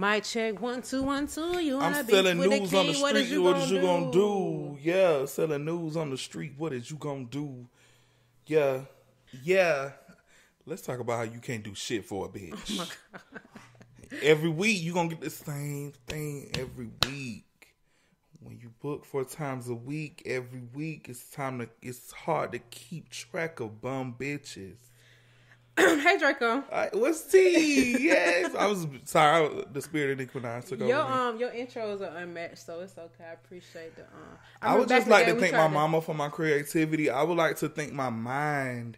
Mic check 1 2 1 2. You wanna I'm be selling with news the on the king? What is street. you What gonna is you do? gonna do? Yeah, selling news on the street. What is you gonna do? Yeah. Let's talk about how you can't do shit for a bitch. Oh my God. Every week you gonna get the same thing every week. When you book 4 times a week, every week it's hard to keep track of bum bitches. Hey Draco. What's tea? Yes. I was sorry. The spirit of Nicki Minaj took over. Your intros are unmatched, so it's okay. I appreciate the. I would just like to thank my mama for my creativity. I would like to thank my mind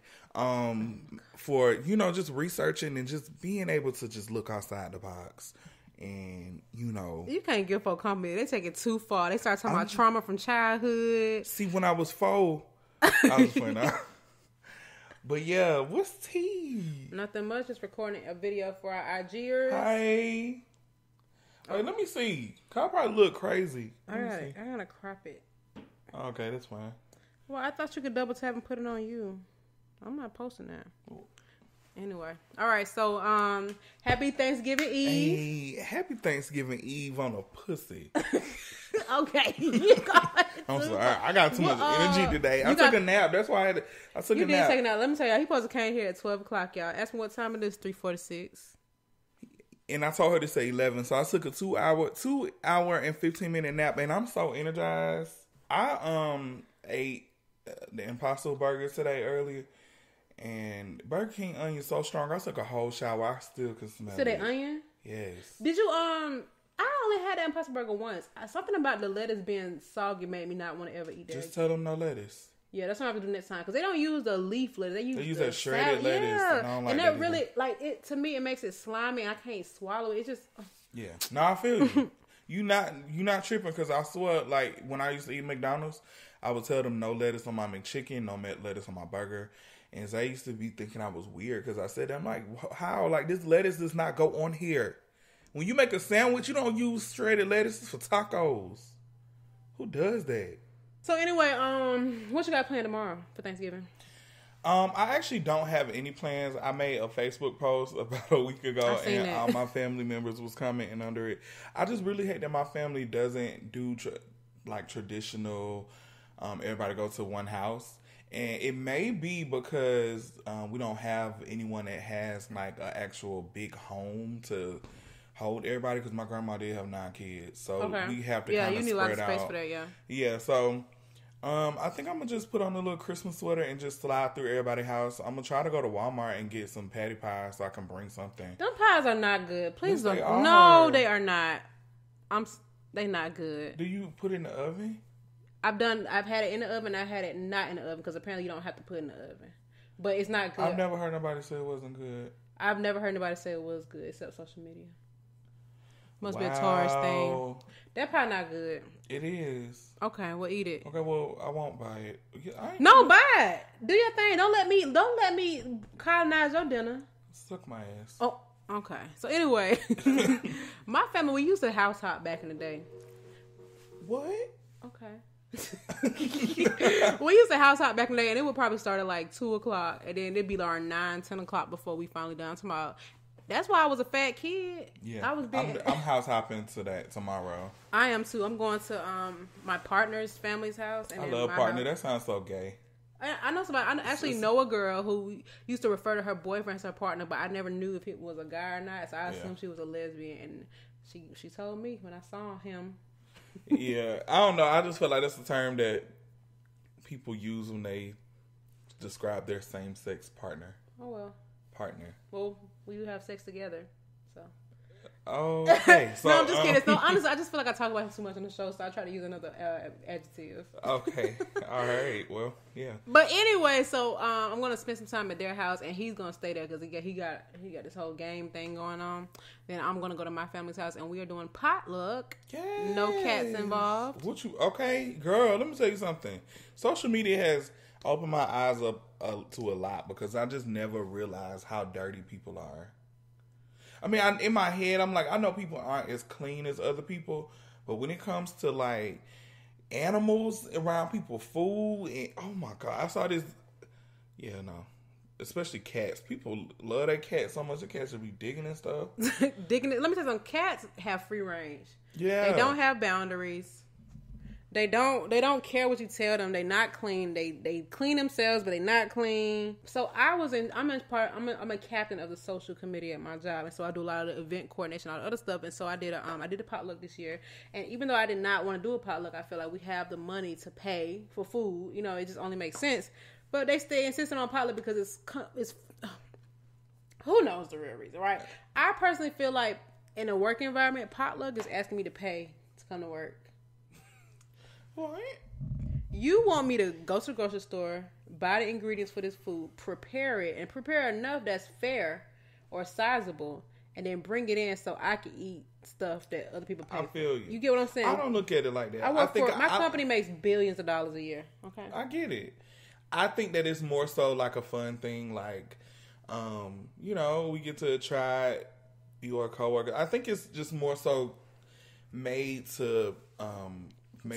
for just researching and just being able to just look outside the box. And you can't give folk compliment. They take it too far. They start talking about trauma from childhood. See, when I was 4, I was playing out. But yeah, what's tea? Nothing much. Just recording a video for our IGers. Hi. Wait, let me see. I probably look crazy. I gotta crop it. Okay, that's fine. Well, I thought you could double tap and put it on you. I'm not posting that. Anyway, all right. So, happy Thanksgiving Eve. Hey, happy Thanksgiving Eve on a pussy. Okay. I'm sorry. I got too much energy today. I took a nap. That's why I took a nap. You did take a nap. Let me tell y'all. He supposed to came here at 12 o'clock, y'all. Ask me what time it is. 3:46. And I told her to say 11. So I took a 2 hour and 15-minute nap, and I'm so energized. I ate the Impossible Burger today earlier, and Burger King onion so strong. I took a whole shower. I still can smell it. So they onion? Yes. Did you I only had that Impossible Burger once. Something about the lettuce being soggy made me not want to ever eat that. Just tell them no lettuce. Yeah, that's what I have to do next time. Because they don't use the leaf lettuce. They use that shredded lettuce. Yeah. And I don't like and that really, either. like, it to me, it makes it slimy. And I can't swallow it. It just... Yeah. No, I feel you. You not tripping, because I swear, like, when I used to eat McDonald's, I would tell them no lettuce on my McChicken, no lettuce on my burger. And so I used to be thinking I was weird because I said that. I'm like, how? Like, this lettuce does not go on here. When you make a sandwich, you don't use shredded lettuce for tacos. Who does that? So anyway, what you got planned tomorrow for Thanksgiving? I actually don't have any plans. I made a Facebook post about a week ago, and all my family members was commenting under it. I just really hate that my family doesn't do traditional. Everybody go to one house. And it may be because we don't have anyone that has like an actual big home to hold everybody. Because my grandma did have 9 kids, so we have to kind of spread out. Yeah, you need a lot of space for that. Yeah. So I think I'm gonna just put on a little Christmas sweater and just slide through everybody's house. I'm gonna try to go to Walmart and get some patty pies so I can bring something. Them pies are not good. Please don't. They are. No, they are not. They not good. Do you put it in the oven? I've had it in the oven. I had it not in the oven because apparently you don't have to put it in the oven. But it's not good. I've never heard nobody say it wasn't good. I've never heard nobody say it was good except social media. Must be a tourist thing. That pie not good. It is. Okay, well eat it. Okay, well I won't buy it. No, buy it. Do your thing. Don't let me colonize your dinner. Suck my ass. Oh, okay. So anyway, my family, we used to house hop back in the day. What? Okay. We used to house hop back in the day, and it would probably start at like 2 o'clock, and then it'd be like 9, 10 o'clock before we finally done tomorrow. That's why I was a fat kid. Yeah, I was big. I'm house hopping to that tomorrow. I am too. I'm going to my partner's family's house. And I love partner. That sounds so gay. I know somebody. I actually know a girl who used to refer to her boyfriend as her partner, but I never knew if it was a guy or not. So I assumed she was a lesbian, and she told me when I saw him. Yeah, I don't know. I just feel like that's a term that people use when they describe their same-sex partner. Oh, well. Partner. Well, we do have sex together, so. Okay. So, no, I'm just kidding. No, honestly, I just feel like I talk about him too much on the show, so I try to use another adjective. Okay. All right. Well, yeah. But anyway, so I'm gonna spend some time at their house, and he's gonna stay there because he got this whole game thing going on. Then I'm gonna go to my family's house, and we are doing potluck. Yes. No cats involved. Okay, girl? Let me tell you something. Social media has opened my eyes up to a lot because I just never realized how dirty people are. I mean, in my head, I'm like, I know people aren't as clean as other people, but when it comes to like animals around people, food, and oh my God, I saw this. Yeah, no, especially cats. People love their cats so much. The cats should be digging and stuff. Digging it. Let me tell you something. Cats have free range. Yeah. They don't have boundaries. They don't care what you tell them. They not clean. They clean themselves, but they not clean. So I'm a captain of the social committee at my job, and so I do a lot of the event coordination, all the other stuff. And so I did a potluck this year. And even though I did not want to do a potluck, I feel like we have the money to pay for food. You know, it just only makes sense. But they stay insisting on potluck because it's who knows the real reason, right? I personally feel like in a work environment, potluck is asking me to pay to come to work. What? You want me to go to the grocery store, buy the ingredients for this food, prepare it, and prepare enough that's fair or sizable, and then bring it in so I can eat stuff that other people pay for. I feel you. You get what I'm saying? I don't look at it like that. My company makes billions of dollars a year. Okay, I get it. I think that it's more so like a fun thing, like, we get to try your coworker. I think it's just more so made to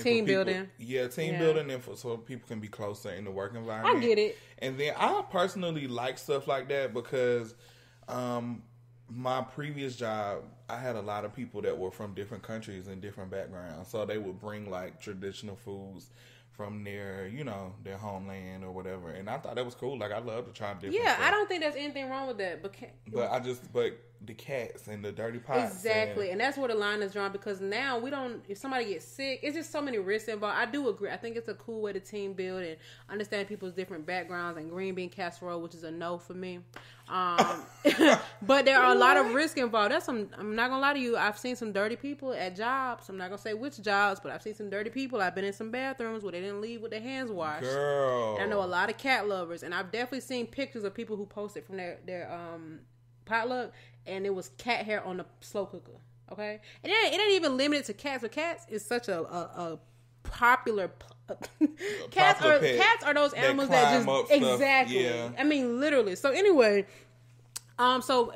team building. Yeah, team building, and so people can be closer in the work environment. I get it. And then I personally like stuff like that because my previous job, I had a lot of people that were from different countries and different backgrounds. So they would bring like traditional foods from their homeland or whatever. And I thought that was cool. Like, I love to try different stuff. I don't think there's anything wrong with that. But the cats and the dirty pots. Exactly. And that's where the line is drawn, because now if somebody gets sick, it's just so many risks involved. I do agree. I think it's a cool way to team build and understand people's different backgrounds, and green bean casserole, which is a no for me. But there are a lot of risks involved. I'm not gonna lie to you. I've seen some dirty people at jobs. I'm not gonna say which jobs, but I've seen some dirty people. I've been in some bathrooms where they didn't leave with their hands washed. Girl. And I know a lot of cat lovers, and I've definitely seen pictures of people who posted from their potluck, and it was cat hair on the slow cooker. Okay, and it ain't even limited to cats. But cats is such a popular. Cats are those animals that just exactly. Yeah. I mean, literally. So anyway, so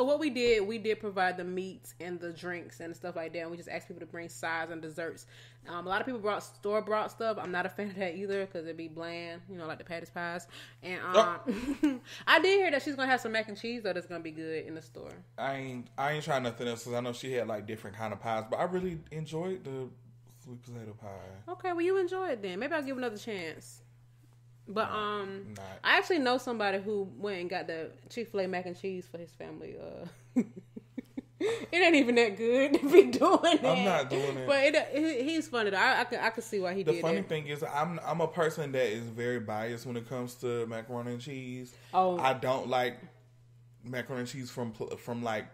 what we did provide the meats and the drinks and stuff like that. And we just asked people to bring sides and desserts. A lot of people brought store-bought stuff. I'm not a fan of that either because it'd be bland, like the Patty's Pies. And I did hear that she's gonna have some mac and cheese that's gonna be good in the store. I ain't trying nothing else because I know she had like different kind of pies, but I really enjoyed the sweet potato pie. Okay, well, you enjoy it then. Maybe I'll give another chance. But I actually know somebody who went and got the Chick-fil-A mac and cheese for his family. It ain't even that good to be doing that. I'm not doing it. But he's funny though. I can see why he did it. The funny thing is, I'm a person that is very biased when it comes to macaroni and cheese. Oh, I don't like macaroni and cheese from like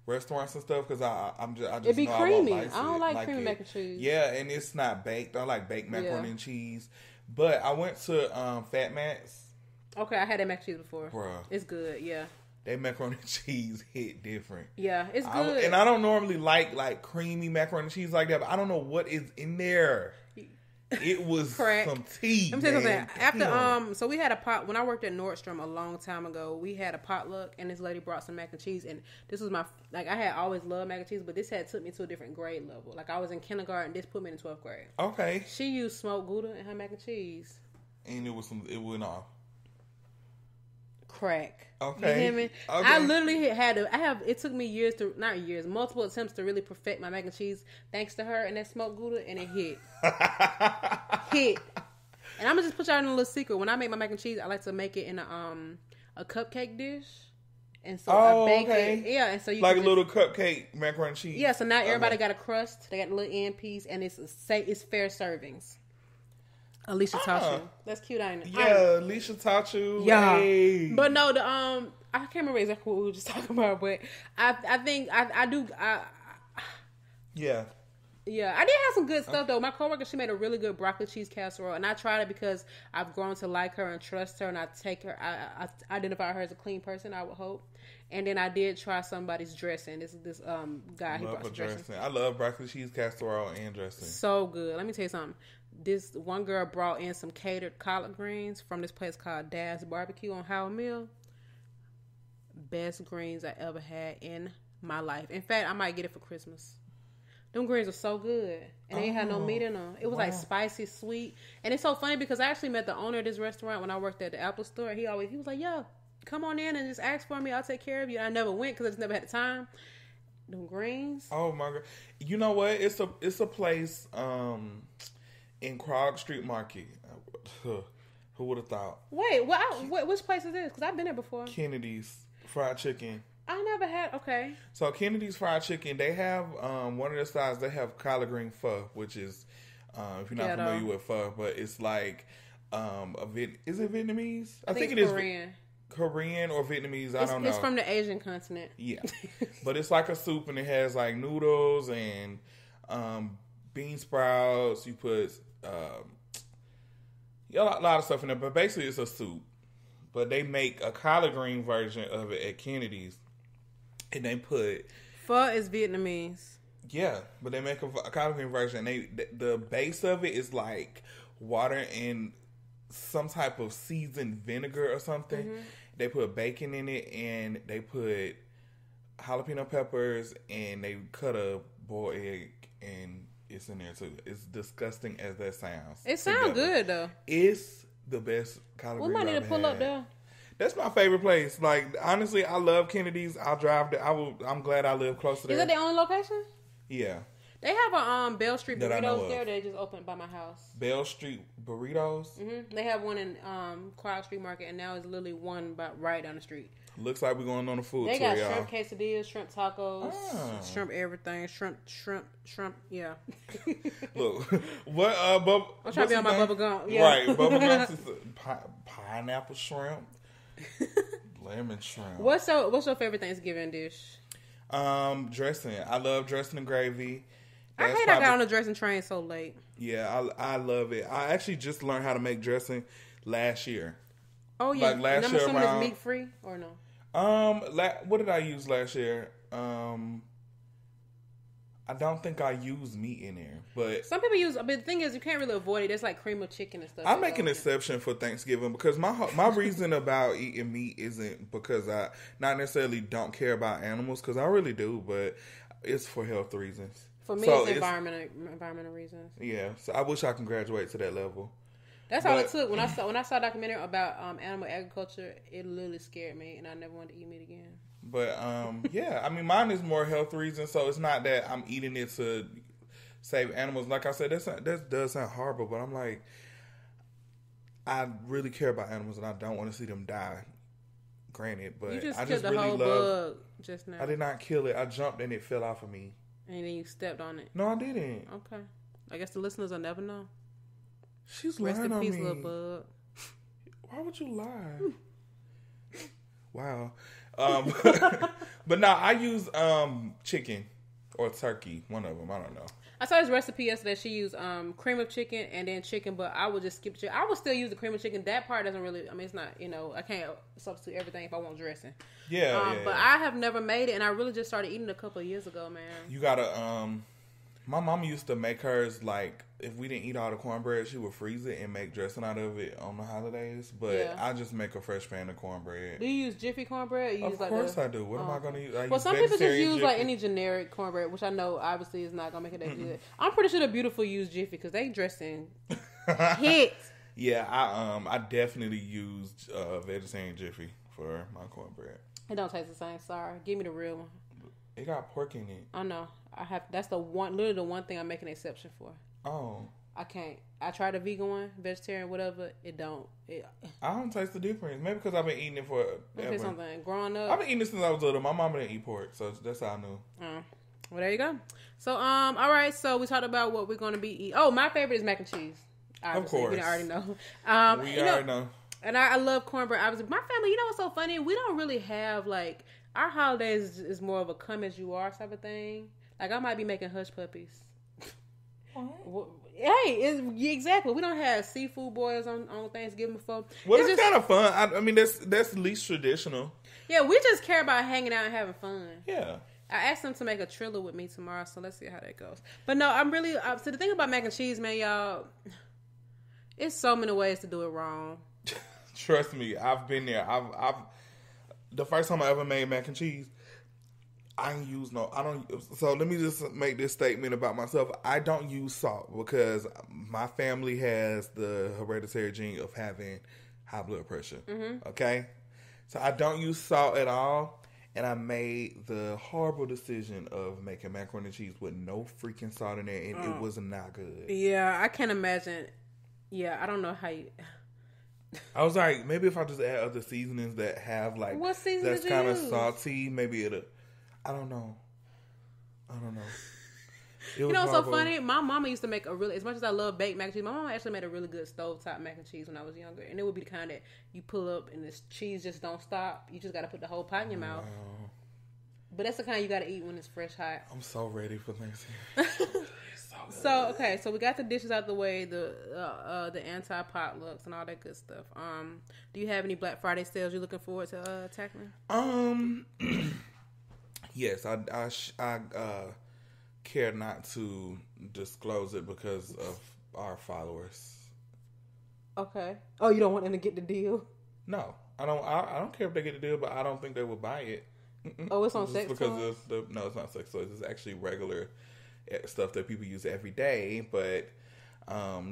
restaurants and stuff because I just it'd be know creamy. I don't like creamy mac and cheese. Yeah, and it's not baked. I like baked macaroni and cheese. But I went to Fat Matt's. Okay, I had that mac and cheese before. Bruh. It's good, yeah. That macaroni and cheese hit different. Yeah, it's good. And I don't normally like creamy macaroni and cheese like that, but I don't know what is in there. It was some tea. Let me tell you something. After so we had a pot when I worked at Nordstrom a long time ago. We had a potluck, and this lady brought some mac and cheese, and this was I had always loved mac and cheese, but this had took me to a different grade level. Like I was in kindergarten, this put me in 12th grade. Okay. She used smoked Gouda in her mac and cheese, and it went off. Crack. Okay. You hear me? Okay. I literally it took me multiple attempts to really perfect my mac and cheese thanks to her and that smoked Gouda, and it hit. Hit. And I'm gonna just put y'all in a little secret. When I make my mac and cheese, I like to make it in a cupcake dish. And so I bake it. Yeah, and so you like a little cupcake macaroni and cheese. Yeah, so now everybody got a crust. They got a little end piece, and it's fair servings. Alicia taught you. That's cute, ain't it? Yeah, Alicia taught you. Yeah. Hey. But no, I can't remember exactly what we were just talking about, but I think I do. Yeah. Yeah, I did have some good stuff though. My coworker, she made a really good broccoli cheese casserole, and I tried it because I've grown to like her and trust her, and I identify her as a clean person, I would hope. And then I did try somebody's dressing. This guy, he brought some dressing. I love broccoli cheese casserole and dressing. So good. Let me tell you something. This one girl brought in some catered collard greens from this place called Dad's Barbecue on Howard Mill. Best greens I ever had in my life. In fact, I might get it for Christmas. Them greens were so good. And they ain't had no meat in them. It was like spicy, sweet. And it's so funny because I actually met the owner of this restaurant when I worked at the Apple store. He was like, yo, come on in and just ask for me. I'll take care of you. I never went because I just never had the time. Them greens. Oh my God. You know what? It's a place in Krog Street Market. Who would have thought? Wait, which place is this? Because I've been there before. Kennedy's Fried Chicken. I never had. Okay. So Kennedy's Fried Chicken, they have one of their styles. They have collard green pho, which is if you're not familiar with pho, but it's like is it Vietnamese? I think it Korean. Is Korean or Vietnamese. I don't know. It's from the Asian continent. Yeah, but it's like a soup and it has like noodles and bean sprouts. You put a lot of stuff in there, but basically it's a soup. But they make a collard green version of it at Kennedy's. And they put... Pho is Vietnamese. Yeah, but they make a collard green version. The base of it is like water and some type of seasoned vinegar or something. Mm-hmm. They put bacon in it and they put jalapeno peppers and they cut a boiled egg and it's in there too. It's disgusting as that sounds. It sounds good though. It's the best collard green. We might need to pull up there. That's my favorite place. Like, honestly, I love Kennedy's. I'll drive there. I'm glad I live close to there. Is that the only location? Yeah. They have a Bell Street Burritos there. They just opened by my house. Bell Street Burritos? Mm-hmm. They have one in Krog Street Market, and now it's literally one right down the street. Looks like we're going on a food tour, y'all. They got shrimp quesadillas, shrimp tacos, shrimp everything, shrimp, yeah. Look, what, I'm trying to be on my bubble gum. Yeah. Right, bubble gum is pineapple shrimp. Lemon shrimp. What's your favorite Thanksgiving dish? Dressing. I love dressing and gravy. I got on the dressing train so late. Yeah, I love it. I actually just learned how to make dressing last year. Oh yeah, like last year around. It's meat free or no? What did I use last year? I don't think I used meat in there, but some people use. But the thing is, you can't really avoid it. There's like cream of chicken and stuff. I make an exception for Thanksgiving because my reason about eating meat isn't because I not necessarily don't care about animals because I really do, but it's for health reasons. For me, it's environmental reasons. Yeah, so I wish I can graduate to that level. That's all it took. When I saw a documentary about animal agriculture, it literally scared me, and I never wanted to eat meat again. But yeah, I mean, mine is more health reasons, so it's not that I'm eating it to save animals. Like I said, that does sound horrible, but I'm like, I really care about animals, and I don't want to see them die. Granted, but you just I killed just the whole bug just now. I did not kill it. I jumped and it fell off of me. And then you stepped on it. No, I didn't. Okay, I guess the listeners will never know. She's lying on me. Rest in peace, little bug. Why would you lie? Wow. But no, I use chicken or turkey, one of them. I don't know. I saw this recipe yesterday. She used cream of chicken and then chicken, but I would just skip chicken. I would still use the cream of chicken. That part doesn't really. I mean, it's not. I can't substitute everything if I want dressing. Yeah. But I have never made it, and I really just started eating it a couple of years ago, man. You gotta. My mom used to make hers like if we didn't eat all the cornbread, she would freeze it and make dressing out of it on the holidays. But I just make a fresh pan of cornbread. Do you use Jiffy cornbread? Of course I do. What am I going to use? Well, some people just use like any generic cornbread, which I know obviously is not going to make it that good. I'm pretty sure the Beautiful use Jiffy because they dressing hits. Yeah, I definitely used vegetarian Jiffy for my cornbread. It don't taste the same. Sorry, give me the real one. It got pork in it. I know. That's literally the one thing I make an exception for. Oh. I can't. I tried the vegan one, vegetarian, whatever. I don't taste the difference. Maybe because I've been eating it for ever. Something. Growing up, I've been eating it since I was little. My mama didn't eat pork, so that's how I knew. Well, there you go. So, all right. So we talked about what we're going to be eating. Oh, my favorite is mac and cheese. Obviously. Of course, we already know. We already know. And I love cornbread. Obviously, my family. You know what's so funny? We don't really have like our holidays is more of a come as you are type of thing. Like I might be making hush puppies. Hey, exactly. We don't have seafood boils on Thanksgiving before. Well, it's kind of fun. I mean, that's least traditional. Yeah, we just care about hanging out and having fun. Yeah. I asked them to make a Triller with me tomorrow, so let's see how that goes. But no, I'm really... so the thing about mac and cheese, man, y'all, it's so many ways to do it wrong. Trust me, I've been there. I've the first time I ever made mac and cheese, I don't. So let me just make this statement about myself. I don't use salt because my family has the hereditary gene of having high blood pressure. Mm-hmm. Okay, so I don't use salt at all, and I made the horrible decision of making macaroni and cheese with no freaking salt in there, and it was not good. Yeah, I can't imagine. Yeah, I don't know how you. I was like, maybe if I just add other seasonings that have like what seasoning that's kind of salty, maybe it'll. I don't know. You know what's so funny? My mama used to make as much as I love baked mac and cheese, my mama actually made a really good stovetop mac and cheese when I was younger. And it would be the kind that you pull up and this cheese just don't stop. You just got to put the whole pot in your mouth. But that's the kind you got to eat when it's fresh hot. I'm so ready for Thanksgiving. So we got the dishes out the way, the anti-potlucks and all that good stuff. Do you have any Black Friday sales you're looking forward to tackling? Yes, I care not to disclose it because of our followers. Okay. Oh, you don't want them to get the deal? No, I don't. I don't care if they get the deal, but I don't think they will buy it. Oh, it's on sex toys? No, it's not sex toys. It's actually regular stuff that people use every day. But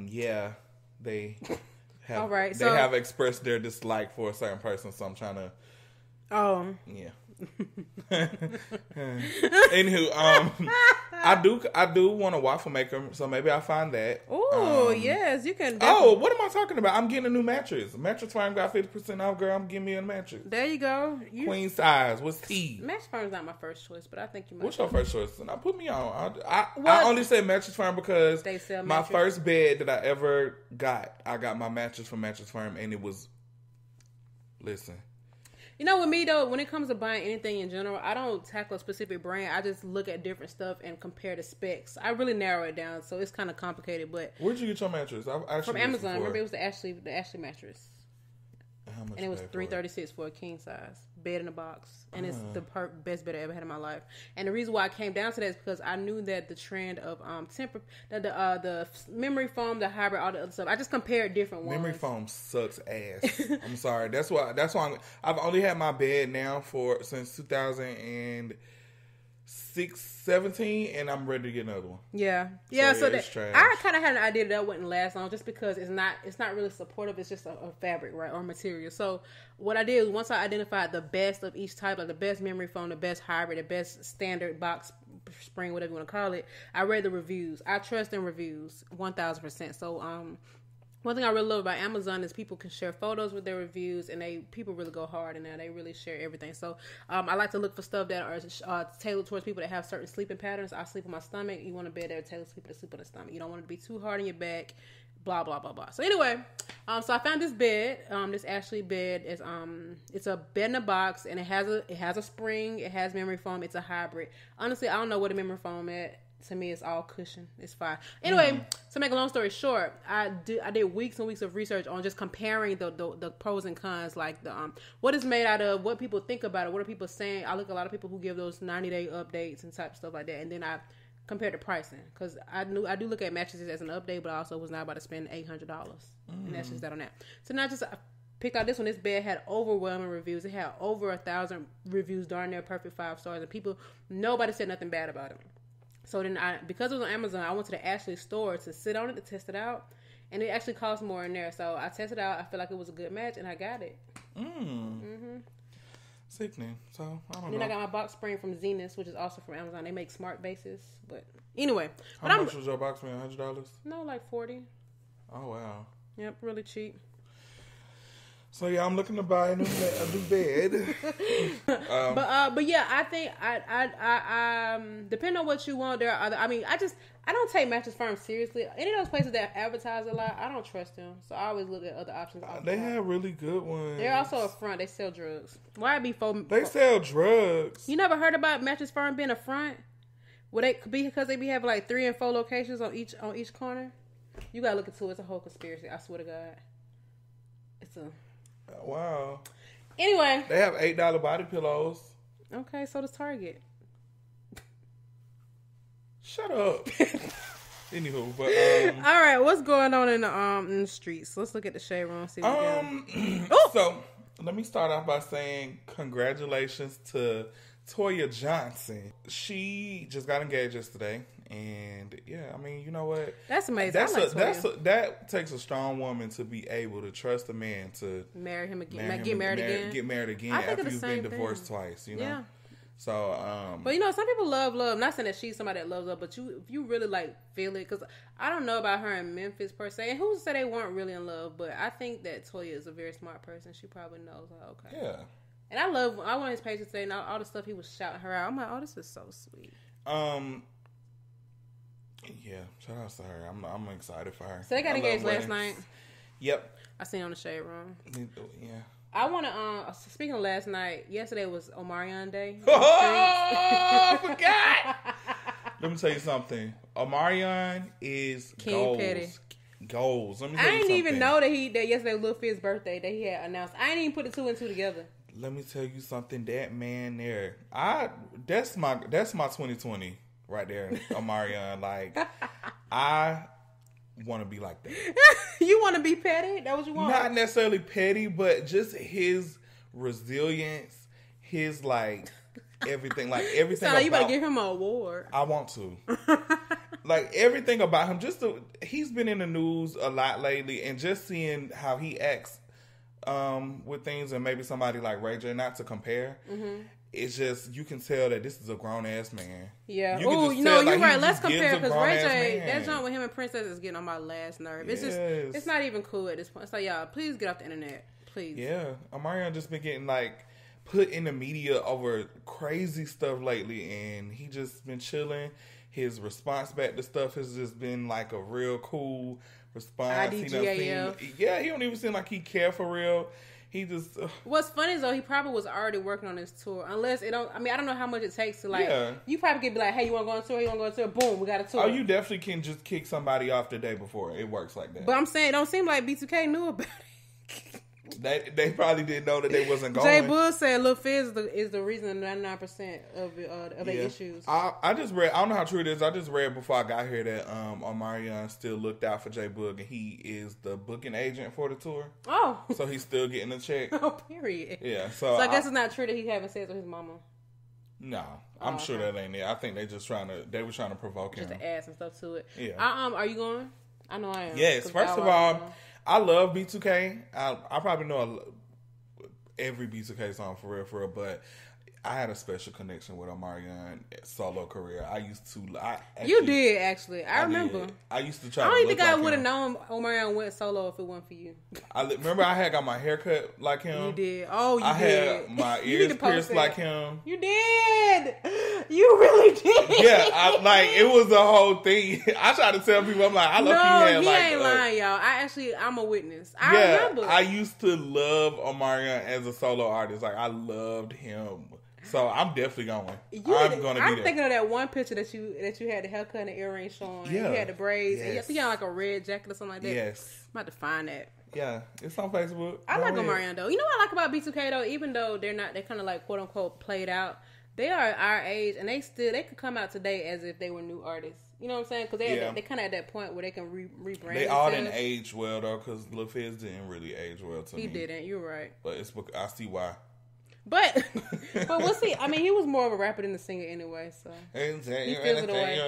yeah, they have. All right, they have expressed their dislike for a certain person, so I'm trying to. Oh. Yeah. Anywho, I do want a waffle maker, so maybe I'll find that. Oh, yes, you can. Oh, what am I talking about? I'm getting a new mattress. Mattress Firm got 50% off, girl. I'm giving me a mattress. There you go. Queen size. What's T? Mattress Firm's not my first choice, but I think you might. What's your first choice? Now put me on. I only say Mattress Firm because they sell my first bed that I ever got, I got my mattress from Mattress Firm, and it was. Listen. You know, with me, though, when it comes to buying anything in general, I don't tackle a specific brand. I just look at different stuff and compare the specs. I really narrow it down, so it's kind of complicated. But where'd you get your mattress? From Amazon. Remember, it was the Ashley mattress. How much? And it was $336 for a king size bed in a box, and it's the best bed I ever had in my life. And the reason why I came down to that is because I knew that the trend of the memory foam, the hybrid, all the other stuff. I just compared different ones. Memory foam sucks ass. I'm sorry. That's why I've only had my bed now since 2017, and I'm ready to get another one. Yeah. So I kind of had an idea that wouldn't last long, just because it's not really supportive. It's just a fabric, right, or material. So what I did was, once I identified the best of each type, like the best memory foam, the best hybrid, the best standard box spring, whatever you want to call it, I read the reviews. I trust in reviews 1,000%. So one thing I really love about Amazon is people can share photos with their reviews, and people really go hard in there. They really share everything. So I like to look for stuff that are tailored towards people that have certain sleeping patterns. I sleep on my stomach. You want a bed that tailored people to sleep on the stomach. You don't want it to be too hard on your back. Blah blah blah blah. So anyway, so I found this bed. This Ashley bed is it's a bed in a box, and it has a spring. It has memory foam. It's a hybrid. Honestly, I don't know what a memory foam is. To me, it's all cushion. It's fine. Anyway, to make a long story short, I did weeks and weeks of research on just comparing the pros and cons, like what it's made out of, what people think about it, what are people saying. I look at a lot of people who give those 90-day updates and type stuff like that, and then I compared the pricing, because I do look at mattresses as an update, but I also was not about to spend $800, and that's just that on that. So now I picked out this one. This bed had overwhelming reviews. It had over 1,000 reviews, darn near perfect 5 stars, and nobody said nothing bad about it. So then because it was on Amazon, I went to the Ashley store to sit on it, to test it out. And it actually cost more in there. So I tested it out. I feel like it was a good match, and I got it. Sickening. So, I don't know. Then I got my box spring from Zenith, which is also from Amazon. They make smart bases. But anyway. How much was your box spring? $100? No, like $40. Oh, wow. Yep, really cheap. So yeah, I'm looking to buy a new bed. But yeah, I think I depending on what you want, there are other. I mean, I don't take Mattress Firm seriously. Any of those places that advertise a lot, I don't trust them. So I always look at other options. They have really good ones. They're also a front. They sell drugs. Why be They sell drugs. You never heard about Mattress Firm being a front? Would they be because they be having like 3 and 4 locations on each corner? You gotta look into it. It's a whole conspiracy. I swear to God. It's a. Wow. Anyway. They have $8 body pillows. Okay, so does Target. Shut up. Anywho, but all right, what's going on in the streets? Let's look at the shade room. See what So let me start off by saying congratulations to Toya Johnson. She just got engaged yesterday. And yeah, I mean, you know what? That's amazing. That takes a strong woman to be able to trust a man to marry him again, get married again after you've been divorced twice. You know. Yeah. So, but you know, some people love love. I'm not saying that she's somebody that loves love, but if you really like feel it, because I don't know about her in Memphis per se, and who's to say they weren't really in love, but I think that Toya is a very smart person. She probably knows. Like, okay. Yeah. And I want his page to say and all the stuff he was shouting her out. I'm like, oh, this is so sweet. Yeah, shout out to her. I'm excited for her. So they got engaged last night. Yep. I seen it on the Shade Room. Yeah. I want to, speaking of last night, yesterday was Omarion Day. Oh, I forgot. Let me tell you something. Omarion is King Petty. Goals. Let me tell you didn't even know that yesterday was Lil Fizz's birthday that he had announced. I didn't even put the two and two together. Let me tell you something. That man there, that's my 2020 right there, Omarion. Like, I want to be like that. You want to be petty? That what you want? Not necessarily petty, but just his resilience, his like everything, like everything. So you better give him an award. I want to. Like everything about him. He's been in the news a lot lately, and just seeing how he acts with things, and maybe somebody like Ray J, not to compare. Mm-hmm. It's just, you can tell that this is a grown ass man. Yeah. Oh, you're right. Let's compare, because Ray J, that joint with him and Princess is getting on my last nerve. It's just, it's not even cool at this point. It's like, y'all, please get off the internet, please. Yeah, Omarion just been getting like put in the media over crazy stuff lately, and he just been chilling. His response back to stuff has just been like a real cool response. He don't even seem like he care for real. He just. What's funny is though, he probably was already working on his tour. Unless it don't. I mean, I don't know how much it takes to like. Yeah. You probably could be like, "Hey, you want to go on tour? You want to go on tour? Boom, we got a tour." Oh, you definitely can just kick somebody off the day before. It works like that. But I'm saying, it don't seem like B2K knew about it. They probably didn't know that they wasn't going. Jay Bull said Lil Fizz is the reason 99% of the issues. I just read. I don't know how true it is. I just read before I got here that Omarion still looked out for J Boog, and he is the booking agent for the tour. Oh, so he's still getting a check. Oh, period. Yeah. So I guess it's not true that he having sex with his mama. No, I'm sure that ain't it. I think they were trying to provoke him, just to add some stuff to it. Yeah. Are you going? I know I am. Yes. First of all, I love B2K. I probably know every B2K song for real, but I had a special connection with Omarion solo career. I used to. You did, actually. I remember. I used to try. I don't even think I would have known Omarion went solo if it wasn't for you. Remember I had got my hair cut like him. You did. Oh, I had my ears pierced like him. You did. You really did. Yeah, it was a whole thing. I try to tell people, I'm like, I love you. No, he ain't lying, y'all. I'm a witness. I remember. I used to love Omarion as a solo artist. Like, I loved him. So I'm definitely going. I'm going to be there. I'm thinking of that one picture that you had the haircut and the earrings showing. Yeah. You had the braids. Yes. And I think you had like a red jacket or something like that. Yes. I'm about to find that. Yeah, it's on Facebook. I like Omarion though. You know what I like about B2K though? Even though they're kind of like quote unquote played out, they are our age and they could come out today as if they were new artists. You know what I'm saying? Because they kind of at that point where they can rebrand. They all didn't age well though, because Lil Fizz didn't really age well to me. He didn't. You're right. But I see why. But we'll see. I mean, he was more of a rapper than a singer anyway, so he feels it away.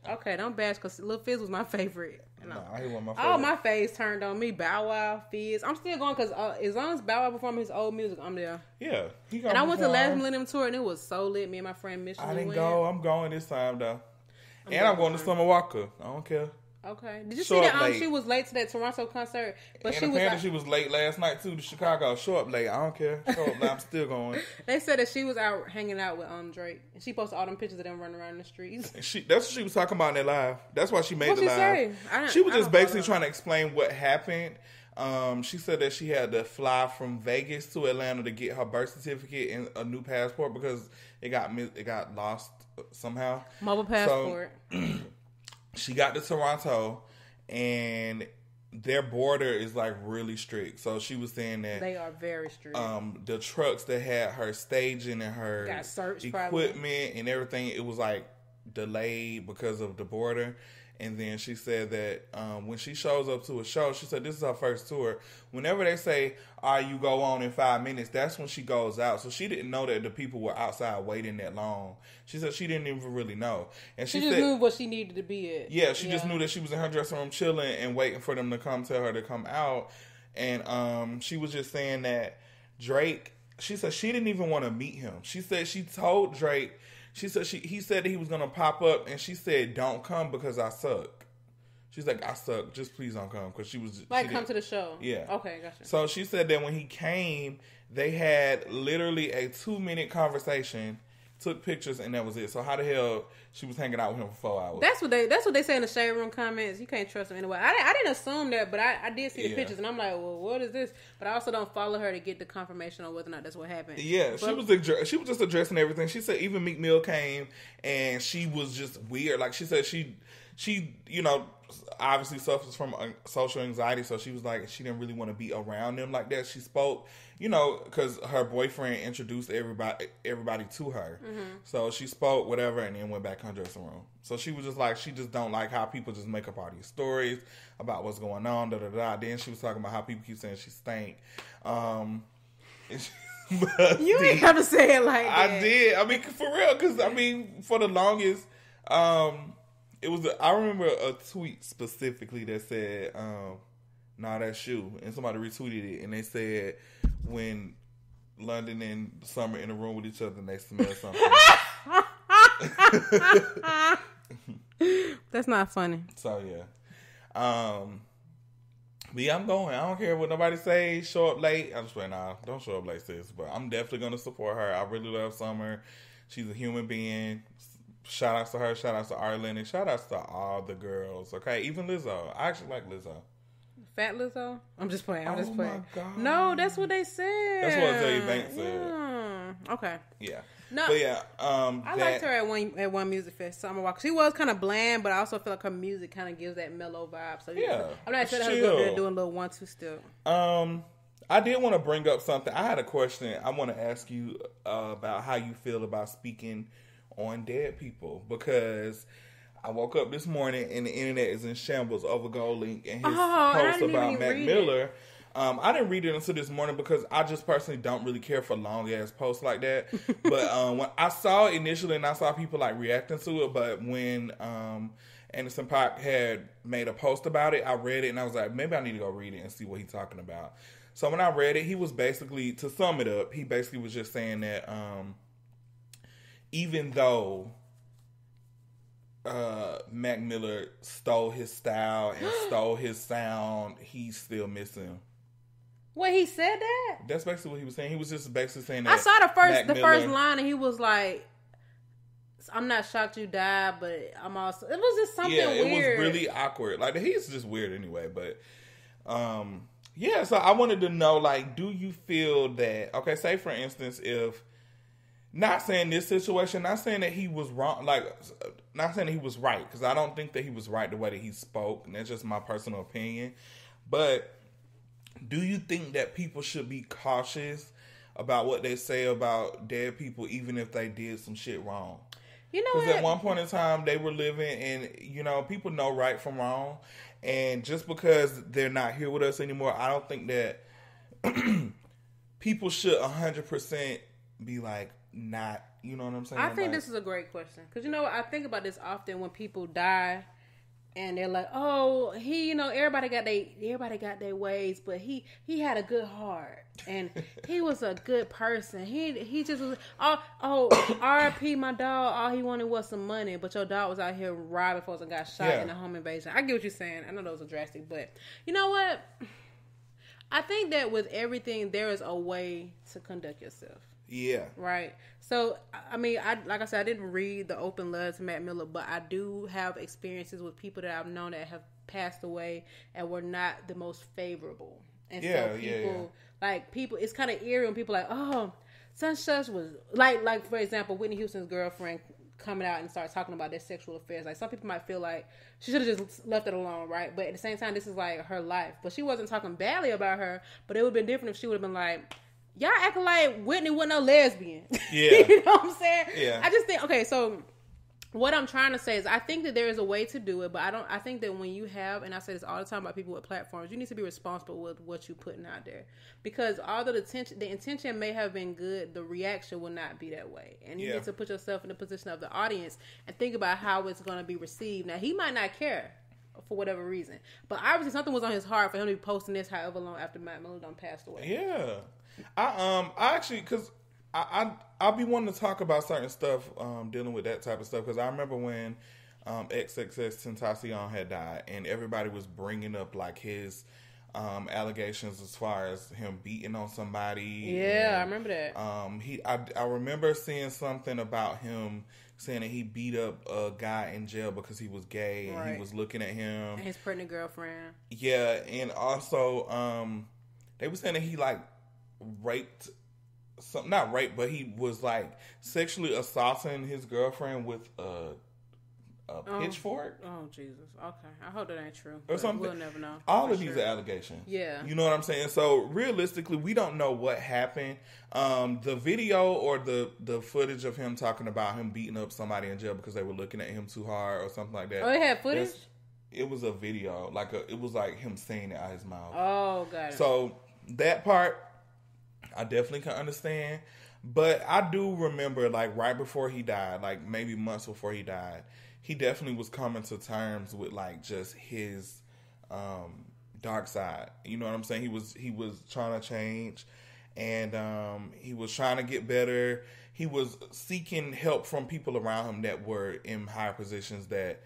Okay, don't bash, because Lil Fizz was my favorite. No, he wasn't my favorite. All my faves turned on me. Bow Wow, Fizz. I'm still going, because as long as Bow Wow performing his old music, I'm there. Yeah. And I went to the last Millennium Tour, and it was so lit. Me and my friend Mission. I didn't go. I'm going this time, though. I'm going to Summer Walker. I don't care. Okay. Did you see that she was late to that Toronto concert? But she was late last night too to Chicago. Show up late. I don't care. Show up late. I'm still going. They said that she was out hanging out with Drake. And she posted all them pictures of them running around the streets. That's what she was talking about in that live. That's why she made the live. She was just basically trying to explain what happened. She said that she had to fly from Vegas to Atlanta to get her birth certificate and a new passport because it got lost somehow. Mobile passport. So, she got to Toronto, and their border is like really strict. So she was saying that they are very strict. The trucks that had her staging and her equipment and everything, it was like delayed because of the border. And then she said that when she shows up to a show, she said this is her first tour. Whenever they say, all right, you go on in 5 minutes, that's when she goes out. So she didn't know that the people were outside waiting that long. She said she didn't even really know. And she just said, knew what she needed to be at. Yeah, she just knew that she was in her dressing room chilling and waiting for them to come tell her to come out. And she was just saying that Drake, she said she didn't even want to meet him. She said she told Drake, he said that he was going to pop up, and she said, don't come because I suck. She's like, I suck. Just please don't come. Because she was... Like, come to the show. Yeah. Okay, gotcha. So she said that when he came, they had literally a 2-minute conversation, took pictures, and that was it. So how the hell she was hanging out with him for 4 hours? That's what they say in the Shade Room comments. You can't trust them anyway. I didn't assume that, but I did see the pictures, and I'm like, well, what is this? But I also don't follow her to get the confirmation on whether or not that's what happened. Yeah, she was just addressing everything. She said even Meek Mill came, and she was just weird. Like she said, she obviously suffers from social anxiety, so she was like, she didn't really want to be around them like that. She spoke, because her boyfriend introduced everybody to her. Mm-hmm. So she spoke, whatever, and then went back in her dressing room. So she was just like, she just don't like how people just make up all these stories about what's going on, da-da-da. Then she was talking about how people keep saying she stank. You ain't have to say it like that. I did. I mean, for real, because, for the longest... I remember a tweet specifically that said, nah, that's you. And somebody retweeted it, and they said, when London and Summer in the room with each other, and they smell something. That's not funny. So, yeah. But yeah, I'm going. I don't care what nobody say. Show up late. I'm just like, nah, don't show up late, sis. But I'm definitely going to support her. I really love Summer. She's a human being. Shout outs to her, shout outs to Arlen, and shout outs to all the girls, okay? Even Lizzo. I actually like Lizzo. Fat Lizzo? I'm just playing. Oh my God. No, that's what they said. That's what Zay Banks said. Yeah. Okay. Yeah. No, but yeah, I liked her at one music fest, Summer Walker. She was kind of bland, but I also feel like her music kind of gives that mellow vibe. So yeah, I'm not telling her to go there doing a little 1-2 still. I did want to bring up something. I had a question. I want to ask you about how you feel about speaking on dead people, because I woke up this morning and the internet is in shambles over Goldlink and his post about Mac Miller. I didn't read it until this morning because I just personally don't really care for long ass posts like that. But when I saw it initially and I saw people like reacting to it, but when Anderson .Paak had made a post about it, I read it and I was like, maybe I need to go read it and see what he's talking about. So when I read it, he was basically, to sum it up, he basically was just saying that even though Mac Miller stole his style and stole his sound, he's still missing him. Wait, he said that? That's basically what he was saying. He was just basically saying that. I saw the first line and he was like, I'm not shocked you died, but I'm also... It was just something weird. Yeah, it was really awkward. Like, he's just weird anyway, but... yeah, so I wanted to know, like, do you feel that... Okay, say for instance, if... Not saying this situation, not saying that he was wrong, like, not saying that he was right, because I don't think that he was right the way that he spoke, and that's just my personal opinion. But do you think that people should be cautious about what they say about dead people, even if they did some shit wrong? You know, because at one point in time, they were living, and, you know, people know right from wrong, and just because they're not here with us anymore, I don't think that people should 100% be like, not, you know what I'm saying? I think this is a great question, because, you know, I think about this often when people die and they're like, oh, he, you know, everybody got their ways, but he had a good heart and he was a good person. He just was, R.I.P. my dog, all he wanted was some money, but your dog was out here robbing folks and got shot in a home invasion. I get what you're saying. I know those are drastic, but you know what? I think that with everything, there is a way to conduct yourself. Yeah. Right. So, I mean, like I said, I didn't read the open letter to Mac Miller, but I do have experiences with people that I've known that have passed away and were not the most favorable. And so people, it's kind of eerie when people are like, oh, such was, like for example, Whitney Houston's girlfriend coming out and start talking about their sexual affairs. Like, some people might feel like she should have just left it alone, right? But at the same time, this is like her life. But she wasn't talking badly about her, but it would have been different if she would have been like, y'all acting like Whitney wasn't no lesbian. Yeah. You know what I'm saying? Yeah. I just think, okay, so What I'm trying to say is I think that there is a way to do it, but I think that when you have, and I say this all the time about people with platforms, you need to be responsible with what you're putting out there. Because although the intention may have been good, the reaction will not be that way. And you need to put yourself in the position of the audience and think about how it's going to be received. Now, he might not care for whatever reason, but obviously something was on his heart for him to be posting this however long after Mac Miller done passed away. Yeah. I actually, because I'll be wanting to talk about certain stuff dealing with that type of stuff, because I remember when XXXTentacion had died and everybody was bringing up like his allegations as far as him beating on somebody. Yeah, I remember that. I remember seeing something about him saying that he beat up a guy in jail because he was gay and he was looking at him. And his pregnant girlfriend. Yeah, and also they were saying that he like raped. Not rape, but he was like sexually assaulting his girlfriend with a pitchfork. Oh Jesus! Okay, I hope that ain't true. Or something. We'll never know. All of these are allegations. Yeah, you know what I'm saying. So realistically, we don't know what happened. The video or the footage of him talking about him beating up somebody in jail because they were looking at him too hard or something like that. Oh, they had footage. It was a video, it was like him saying it out of his mouth. Oh, got it. So that part, I definitely can understand, but I do remember, like, right before he died, like, maybe months before he died, he definitely was coming to terms with, like, just his dark side. You know what I'm saying? He was trying to change, and he was trying to get better. He was seeking help from people around him that were in higher positions that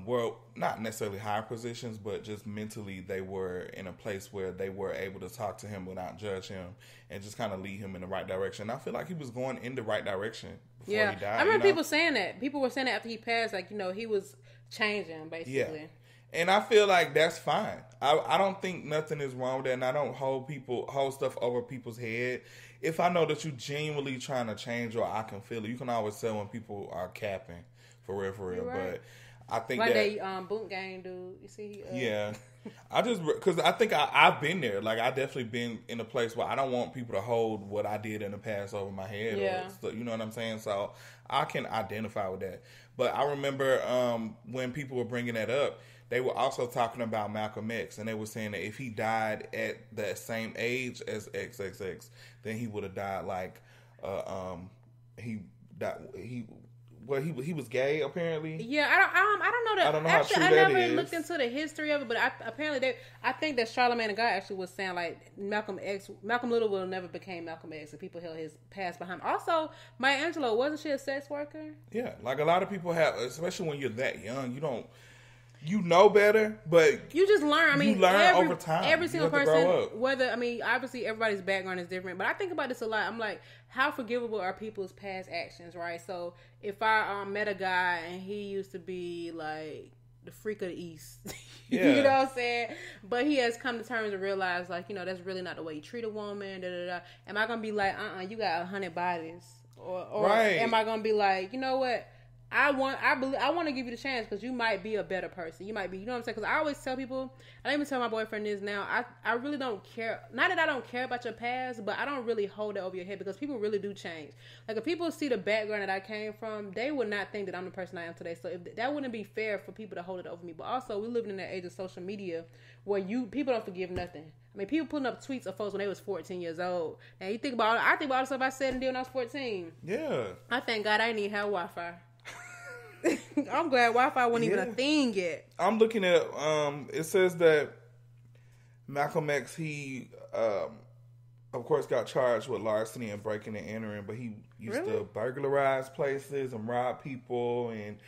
were not necessarily higher positions, but just mentally they were in a place where they were able to talk to him without judge him and just kind of lead him in the right direction. I feel like he was going in the right direction before he died. I remember people saying that. People were saying that after he passed, like, he was changing, basically. Yeah. And I feel like that's fine. I don't think nothing is wrong with that, and I don't hold stuff over people's head. If I know that you genuinely trying to change, or I can feel it, you can always tell when people are capping, for real. Right. But I think like that boot gang dude, you see? I just, because I think I've been there. Like, I definitely been in a place where I don't want people to hold what I did in the past over my head. Yeah. You know what I'm saying? So I can identify with that. But I remember when people were bringing that up, they were also talking about Malcolm X, and they were saying that if he died at the same age as XXX, then he would have died like he was gay, apparently. Yeah, I don't know that. I don't know actually, how true I never that is. looked into the history of it, but I think that Charlamagne the God actually was saying like Malcolm Little would have never became Malcolm X if people held his past behind him. Also, Maya Angelou, wasn't she a sex worker? Yeah, like a lot of people have, especially when you're that young, you know better, but you just learn. I mean, you learn over time. Every single person, obviously everybody's background is different, but I think about this a lot. I'm like, how forgivable are people's past actions, right? So if I met a guy and he used to be like the freak of the East, you know what I'm saying? But he has come to terms and realized, like, that's really not the way you treat a woman. Am I gonna be like, you got 100 bodies, or right. Am I gonna be like, you know what? I want to give you the chance because you might be a better person. You might be, you know what I'm saying? Because I always tell people, I don't even tell my boyfriend this now, I really don't care. Not that I don't care about your past, but I don't really hold it over your head because people really do change. Like, if people see the background that I came from, they would not think that I'm the person I am today. So that wouldn't be fair for people to hold it over me. But also, we're living in that age of social media where people don't forgive nothing. I mean, people putting up tweets of folks when they was 14 years old. And I think about all the stuff I said and did when I was 14. Yeah. I thank God I didn't even have Wi-Fi. I'm glad Wi-Fi wasn't even a thing yet. I'm looking at, it says that Malcolm X, he, of course, got charged with larceny and breaking and entering, but he used to burglarize places and rob people and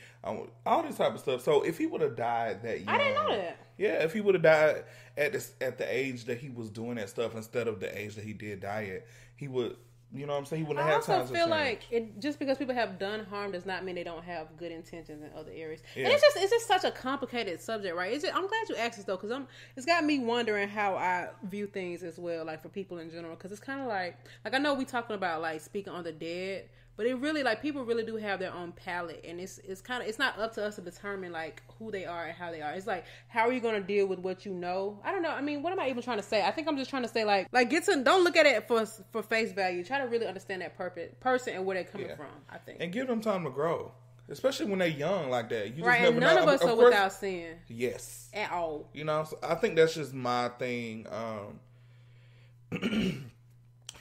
all this type of stuff. So if he would have died that young, I didn't know that. Yeah, if he would have died at the age that he was doing that stuff instead of the age that he did die at, he would. You know what I'm saying? He wouldn't have time to change. I also feel like just because people have done harm does not mean they don't have good intentions in other areas. Yeah. And it's just such a complicated subject, right? I'm glad you asked this though, because it's got me wondering how I view things as well, like for people in general. Because it's kind of like I know we talking about like speaking on the dead, but it really, like, people really do have their own palette, and it's not up to us to determine like who they are and how they are. It's like, how are you going to deal with what you know? I don't know. I mean, what am I even trying to say? I think I'm just trying to say like don't look at it for face value. Try to really understand that person and where they're coming from. I think, and give them time to grow. especially when they're young like that. You just right, never and none know. of us are without sin. Yes. At all. You know, so I think that's just my thing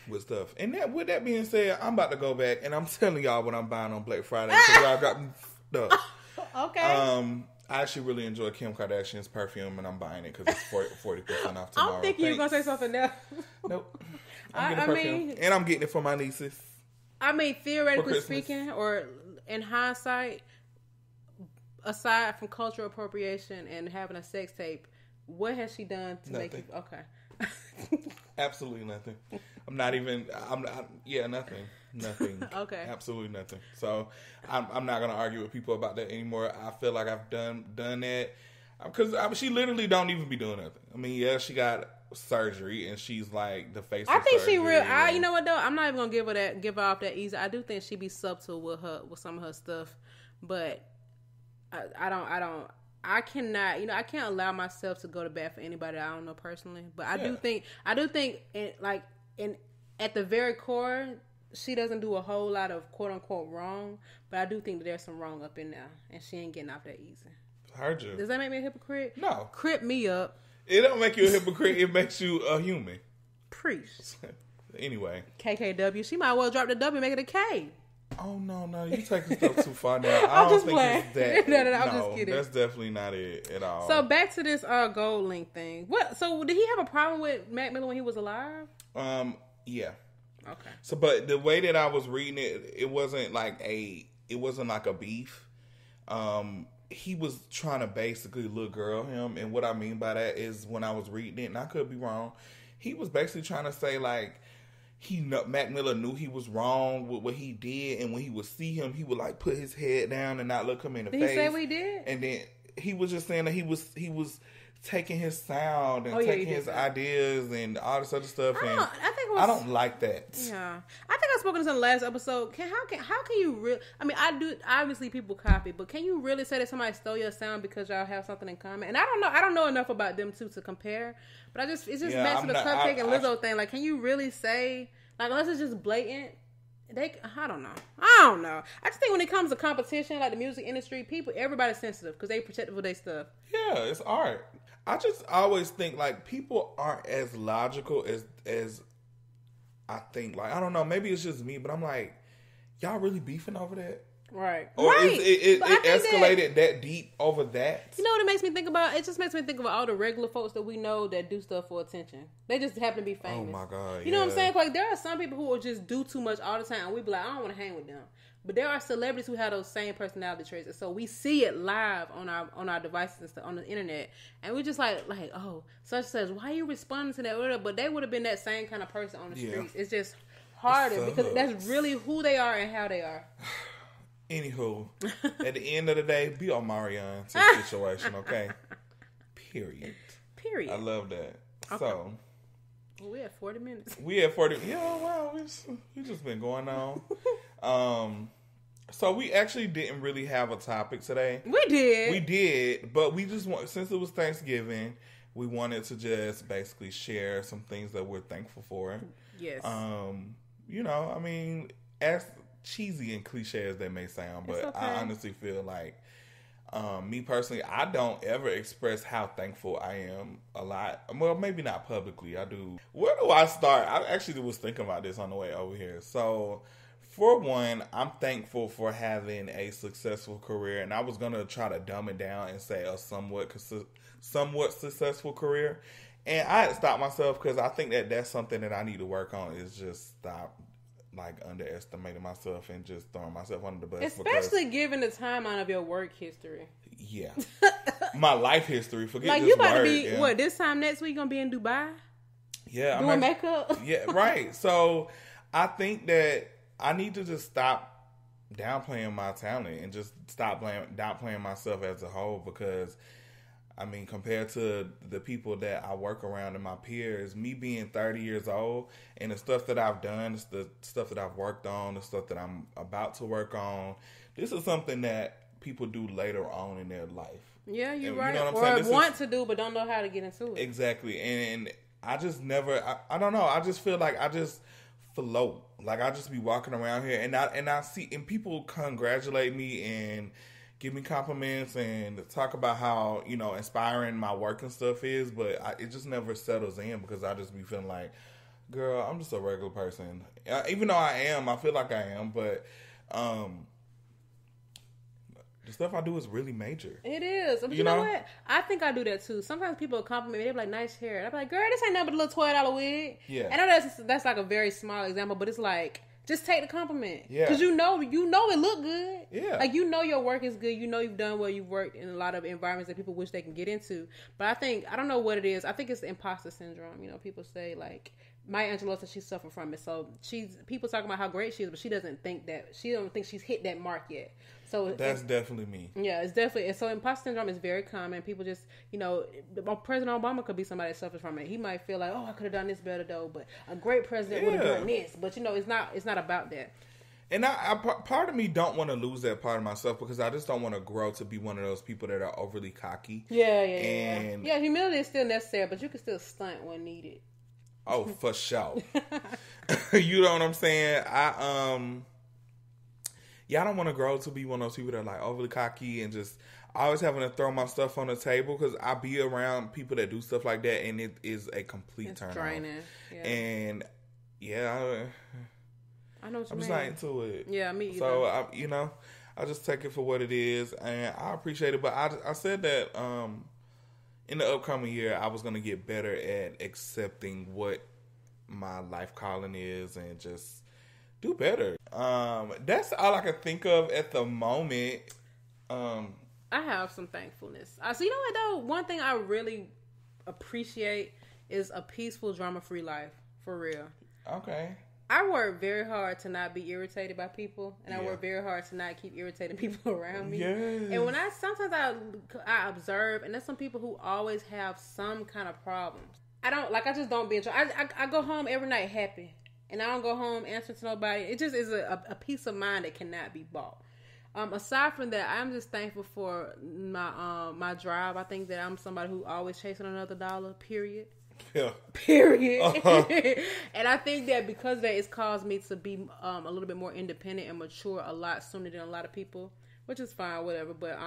with stuff. And with that being said, I'm about to go back and I'm telling y'all what I'm buying on Black Friday because y'all got me fucked up. Okay. I actually really enjoy Kim Kardashian's perfume and I'm buying it because it's 40% off tomorrow. I'm thinking you're going to say something else. Nope. I'm getting perfume. And I'm getting it for my nieces. I mean, theoretically speaking, or in hindsight, aside from cultural appropriation and having a sex tape, what has she done to make you... Okay. Absolutely nothing. Nothing. Okay. Absolutely nothing. So I'm not going to argue with people about that anymore. I feel like I've done that. Because she literally don't even be doing nothing. I mean, yeah, she got surgery and she's like the face I of think surgery. she real. You know what though? I'm not even gonna give her off that easy. I do think she be subtle with some of her stuff, but I cannot. You know, I can't allow myself to go to bat for anybody I don't know personally. But I do think at the very core, she doesn't do a whole lot of quote unquote wrong. But I do think that there's some wrong up in there, and she ain't getting off that easy. Heard you. Does that make me a hypocrite? No. Crip me up. It don't make you a hypocrite. It makes you a human. Preach. Anyway. KKW. She might well drop the W and make it a K. Oh, no. You taking stuff too far now. I I'm don't just think playing. it's that. No, I'm just kidding. That's definitely not it at all. So back to this Goldlink thing. What? So did he have a problem with Mac Miller when he was alive? Yeah. Okay. So, but the way that I was reading it, it wasn't like a beef. He was trying to basically little girl him, and what I mean by that is when I was reading it, and I could be wrong, he was basically trying to say like Mac Miller knew he was wrong with what he did, and when he would see him, he would like put his head down and not look him in the face. Did he say what he did? And then he was just saying that he was taking his sound and taking his ideas and all this other stuff. I don't like that. Yeah, I think I spoke to this in the last episode. How can you really? I mean, I do. Obviously, people copy, but can you really say that somebody stole your sound because y'all have something in common? And I don't know enough about them two to compare. But it's just back to the Cupcake and Lizzo thing. Like, can you really say like unless it's just blatant? I don't know. I just think when it comes to competition, like the music industry, everybody's sensitive because they protective of their stuff. Yeah, it's art. I just always think like people aren't as logical as I think. Like I don't know, maybe it's just me, but I'm like, y'all really beefing over that? Right. Or right. It escalated that deep over that? You know what it makes me think about? It just makes me think about all the regular folks that we know that do stuff for attention. They just happen to be famous. Oh my God. You know what I'm saying? Like there are some people who will just do too much all the time and we be like, I don't want to hang with them. But there are celebrities who have those same personality traits, and so we see it live on our devices and stuff on the internet, and we just like oh, such says, why are you responding to that? But they would have been that same kind of person on the streets. It's just harder because that's really who they are and how they are. Anywho, at the end of the day, be Omarion to the situation, okay? Period. I love that. Okay. So. Well, we had 40 minutes. Yeah, wow. We just been going on. So we actually didn't really have a topic today. We did, but we just since it was Thanksgiving, we wanted to just basically share some things that we're thankful for. Yes. You know, I mean, as cheesy and cliche as that may sound, but okay. I honestly feel like me personally, I don't ever express how thankful I am a lot. Well, maybe not publicly. I do. Where do I start? I actually was thinking about this on the way over here. So, for one, I'm thankful for having a successful career, and I was gonna try to dumb it down and say a somewhat successful career, and I had to stop myself because I think that that's something that I need to work on. Is just stop like underestimating myself and just throwing myself under the bus. Especially given the timeline of your work history. Yeah. My life history. Forget like this you about word, to be, what, this time next week gonna be in Dubai? Yeah. Doing makeup? Yeah, right. So I think that I need to just stop downplaying my talent and just stop downplaying myself as a whole because I mean, compared to the people that I work around and my peers, me being 30 years old and the stuff that I've done, the stuff that I've worked on, the stuff that I'm about to work on, this is something that people do later on in their life. Yeah, you're right. You know what I'm saying? Want to do, but don't know how to get into it. Exactly. And I just never, I don't know. I just feel like I just float. Like, I just be walking around here and I see, and people congratulate me and give me compliments and talk about how, you know, inspiring my work and stuff is, but it just never settles in because I just be feeling like, girl, I'm just a regular person. Even though I feel like I am, but the stuff I do is really major. It is. But you know what? I think I do that too. Sometimes people compliment me. They be like, nice hair. And I be like, girl, this ain't nothing but a little $12 wig. Yeah. I know that's like a very small example, but it's like, just take the compliment. Yeah. Because you know it look good. Yeah. Like, you know your work is good. You know you've done well. You've worked in a lot of environments that people wish they can get into. But I don't know what it is. I think it's the imposter syndrome. You know, people say, like, Maya Angelou said she suffered from it. So people talking about how great she is, but she don't think she's hit that mark yet. So that's definitely me. Yeah, it's definitely. And so imposter syndrome is very common. People just, you know, President Obama could be somebody that suffers from it. He might feel like, oh, I could have done this better though, but a great president would have done this. But you know, it's not about that. And I part of me don't want to lose that part of myself because I just don't want to grow to be one of those people that are overly cocky. Yeah. Humility is still necessary, but you can still stunt when needed. Oh, for sure. You know what I'm saying? I don't want to grow to be one of those people that are like overly cocky and just always having to throw my stuff on the table because I be around people that do stuff like that and it is a complete turn off. Yeah. And I know what you mean. I'm just not into it. Yeah, me either. So I just take it for what it is and I appreciate it. But I said that in the upcoming year, I was going to get better at accepting what my life calling is and just do better. That's all I can think of at the moment. I have some thankfulness. So you know what, though? One thing I really appreciate is a peaceful, drama-free life. For real. Okay. I work very hard to not be irritated by people, and I work very hard to not keep irritating people around me. Yes. And when sometimes I observe, and there's some people who always have some kind of problems. I just don't be in trouble. I go home every night happy, and I don't go home answering to nobody. It just is a peace of mind that cannot be bought. Aside from that, I'm just thankful for my drive. I think that I'm somebody who always chasing another dollar, period. Yeah. Period. Uh-huh. And I think that because of that, it's caused me to be a little bit more independent and mature a lot sooner than a lot of people, which is fine, whatever. But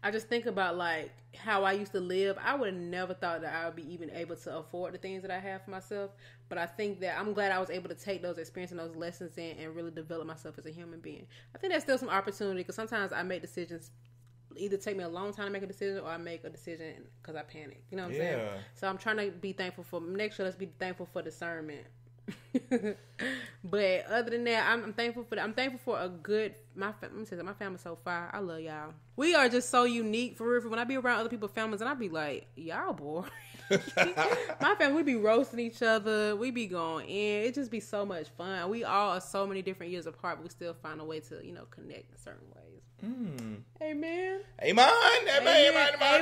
I just think about like how I used to live. I would have never thought that I would be even able to afford the things that I have for myself. But I think that I'm glad I was able to take those experiences and those lessons in and really develop myself as a human being. I think there's still some opportunity because sometimes I make decisions. Either take me a long time to make a decision or I make a decision because I panic. You know what I'm saying? So I'm trying to be thankful for, next year, let's be thankful for discernment. But other than that, I'm thankful for that. I'm thankful for a good, let me say that my family's so fire. I love y'all. We are just so unique for real. When I be around other people's families and I be like, y'all bored. My family, we be roasting each other. We be going in. It just be so much fun. We all are so many different years apart, but we still find a way to, connect in certain ways. Amen. Hey,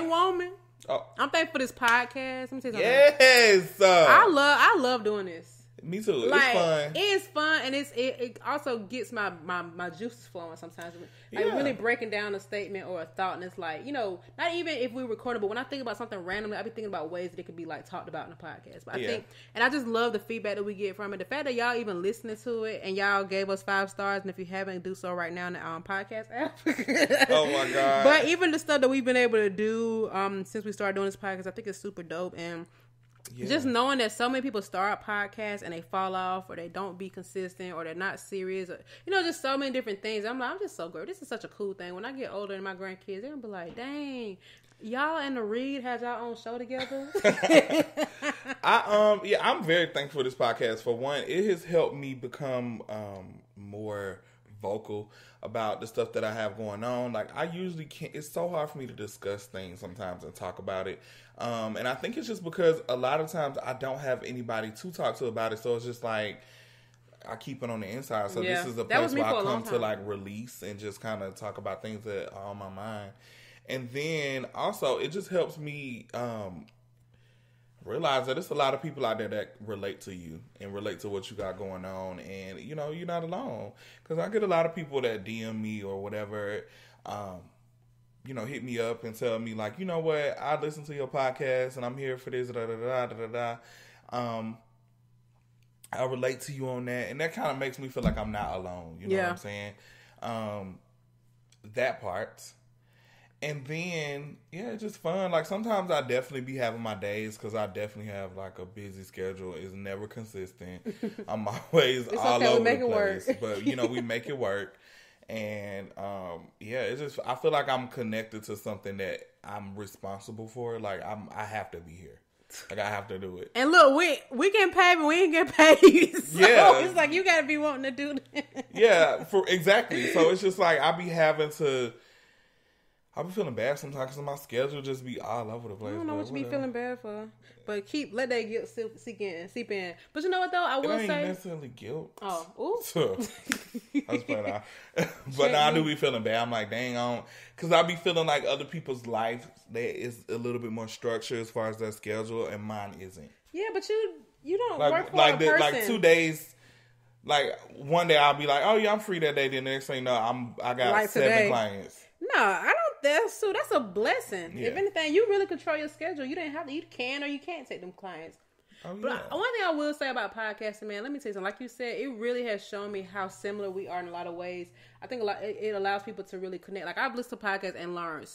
woman. Oh. I'm thankful for this podcast. Let me tell you something. Yes. I love doing this. Me too. Like, it's fun. It's fun, and it also gets my juices flowing sometimes. Like really breaking down a statement or a thought, and it's like, not even if we record it, but when I think about something randomly, I be thinking about ways that it could be like talked about in the podcast. But I think, and I just love the feedback that we get from it. The fact that y'all even listening to it and y'all gave us 5 stars, and if you haven't, do so right now in the podcast app. Oh my god! But even the stuff that we've been able to do since we started doing this podcast, I think it's super dope. And just knowing that so many people start podcasts and they fall off or they don't be consistent or they're not serious or, just so many different things. I'm just so great. This is such a cool thing. When I get older and my grandkids, they're going to be like, dang, y'all and the Reed had y'all own show together. I'm very thankful for this podcast. For one, it has helped me become more vocal about the stuff that I have going on. Like, I usually can't, it's so hard for me to discuss things sometimes and talk about it. And I think it's just because a lot of times I don't have anybody to talk to about it. So it's just like, I keep it on the inside. So this is a place where I come to like release and just kind of talk about things that are on my mind. And then also it just helps me, realize that there's a lot of people out there that relate to you and relate to what you got going on. And, you're not alone. Because I get a lot of people that DM me or whatever, hit me up and tell me, like, you know what, I listen to your podcast and I'm here for this, I relate to you on that, and that kind of makes me feel like I'm not alone. You know what I'm saying? That part. And then, it's just fun. Like, sometimes I definitely be having my days because I definitely have, like, a busy schedule. It's never consistent. I'm always all over the place. But, we make it work. And, it's just, I feel like I'm connected to something that I'm responsible for. Like, I have to be here. Like, I have to do it. And look, we get paid, but we ain't get paid. So it's like, you got to be wanting to do that. Yeah, exactly. So it's just like, I be feeling bad sometimes because my schedule just be all over the place. I don't know what you be feeling bad for. But let that guilt seep in. But you know what, though? I will say... It ain't necessarily guilt. Oh, ooh. So, I was playing out. But I do be feeling bad. I'm like, dang, because I be feeling like other people's life, there is a little bit more structure as far as their schedule, and mine isn't. Yeah, but you don't work for a person. Like 2 days... Like, one day I'll be like, oh, yeah, I'm free that day. Then the next thing you know, I got like 7 clients. No, I don't. That's a blessing. Yeah. If anything, you really control your schedule. You didn't have to. You can or you can't take them clients. Oh, yeah. But one thing I will say about podcasting, man, let me tell you something. Like you said, it really has shown me how similar we are in a lot of ways. I think it allows people to really connect. Like, I've listened to podcasts and learned